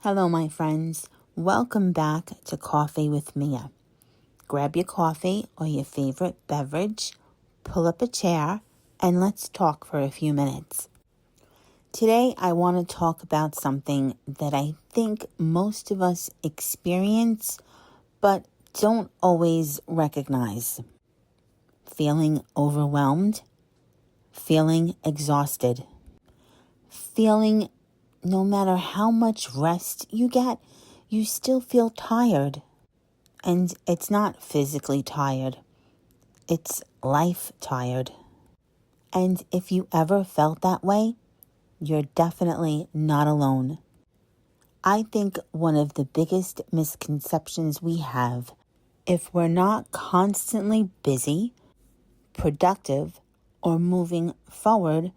Hello, my friends. Welcome back to Coffee with Mia. Grab your coffee or your favorite beverage, pull up a chair, and let's talk for a few minutes. Today, I want to talk about something that I think most of us experience, but don't always recognize. Feeling overwhelmed, feeling exhausted, feeling no matter how much rest you get, you still feel tired. And it's not physically tired. It's life tired. And if you ever felt that way, you're definitely not alone. I think one of the biggest misconceptions we have, if we're not constantly busy, productive, or moving forward,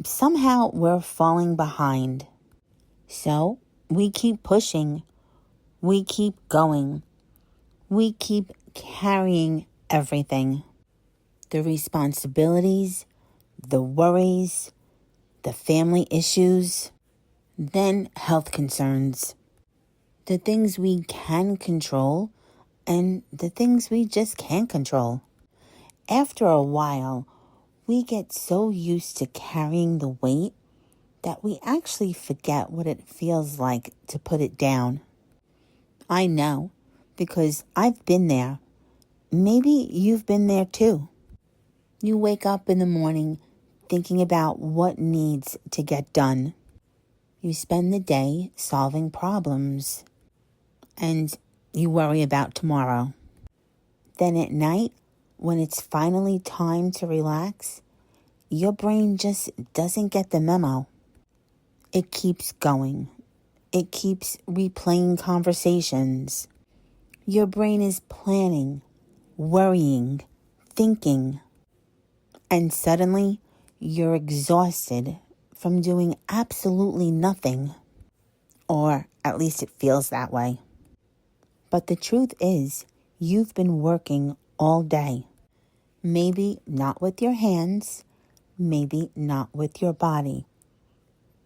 somehow we're falling behind. So we keep pushing. We keep going. We keep carrying everything. The responsibilities, the worries, the family issues, then health concerns. The things we can control and the things we just can't control. After a while, we get so used to carrying the weight that we actually forget what it feels like to put it down. I know, because I've been there. Maybe you've been there too. You wake up in the morning thinking about what needs to get done. You spend the day solving problems, and you worry about tomorrow. Then at night, when it's finally time to relax, your brain just doesn't get the memo. It keeps going. It keeps replaying conversations. Your brain is planning, worrying, thinking. And suddenly, you're exhausted from doing absolutely nothing. Or at least it feels that way. But the truth is, you've been working all day. Maybe not with your hands, maybe not with your body,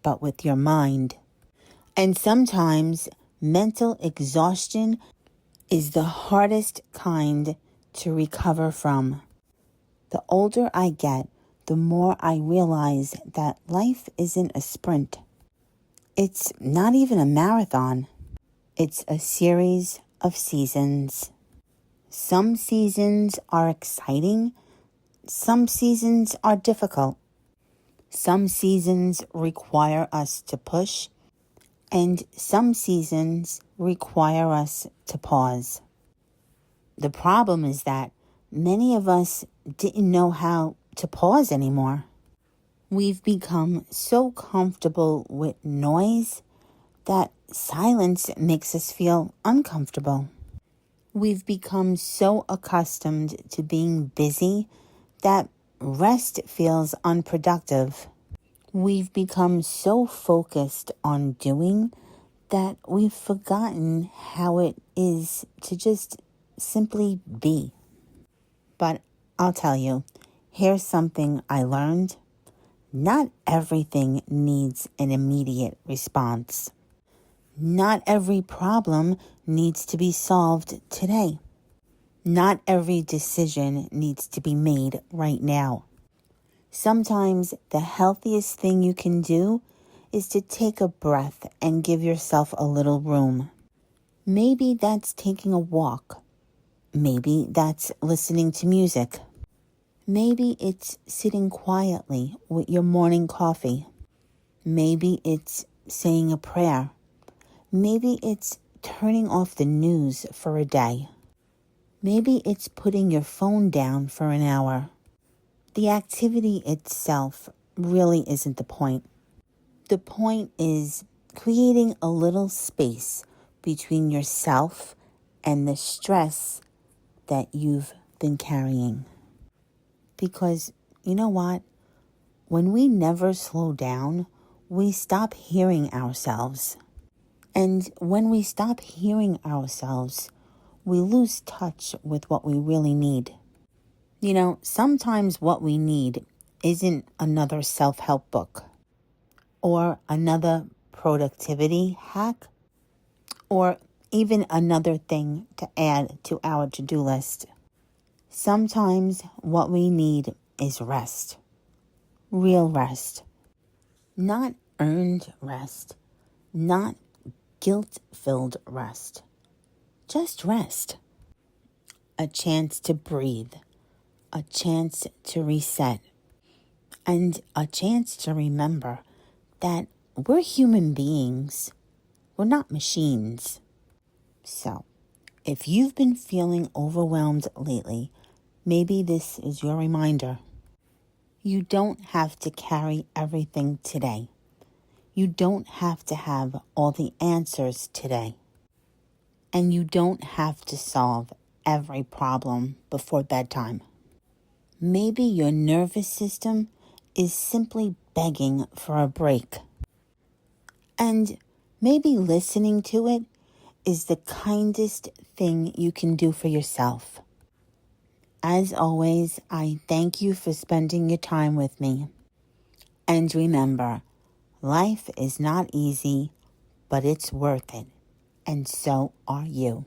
but with your mind. And sometimes mental exhaustion is the hardest kind to recover from. The older I get, the more I realize that life isn't a sprint. It's not even a marathon. It's a series of seasons. Some seasons are exciting. Some seasons are difficult. Some seasons require us to push, and some seasons require us to pause. The problem is that many of us didn't know how to pause anymore. We've become so comfortable with noise that silence makes us feel uncomfortable. We've become so accustomed to being busy that rest feels unproductive. We've become so focused on doing that we've forgotten how it is to just simply be. But I'll tell you, here's something I learned. Not everything needs an immediate response. Not every problem needs to be solved today. Not every decision needs to be made right now. Sometimes the healthiest thing you can do is to take a breath and give yourself a little room. Maybe that's taking a walk. Maybe that's listening to music. Maybe it's sitting quietly with your morning coffee. Maybe it's saying a prayer. Maybe it's turning off the news for a day. Maybe it's putting your phone down for an hour. The activity itself really isn't the point. The point is creating a little space between yourself and the stress that you've been carrying. Because you know what? When we never slow down, we stop hearing ourselves. And when we stop hearing ourselves, we lose touch with what we really need. You know, sometimes what we need isn't another self-help book or another productivity hack. or even another thing to add to our to-do list. Sometimes what we need is rest. Real rest. Not earned rest. Not guilt-filled rest. Just rest. A chance to breathe. A chance to reset. And a chance to remember that we're human beings. We're not machines. So, if you've been feeling overwhelmed lately, maybe this is your reminder. You don't have to carry everything today. You don't have to have all the answers today. And you don't have to solve every problem before bedtime. Maybe your nervous system is simply begging for a break. And maybe listening to it is the kindest thing you can do for yourself. As always, I thank you for spending your time with me. And remember, life is not easy, but it's worth it. And so are you.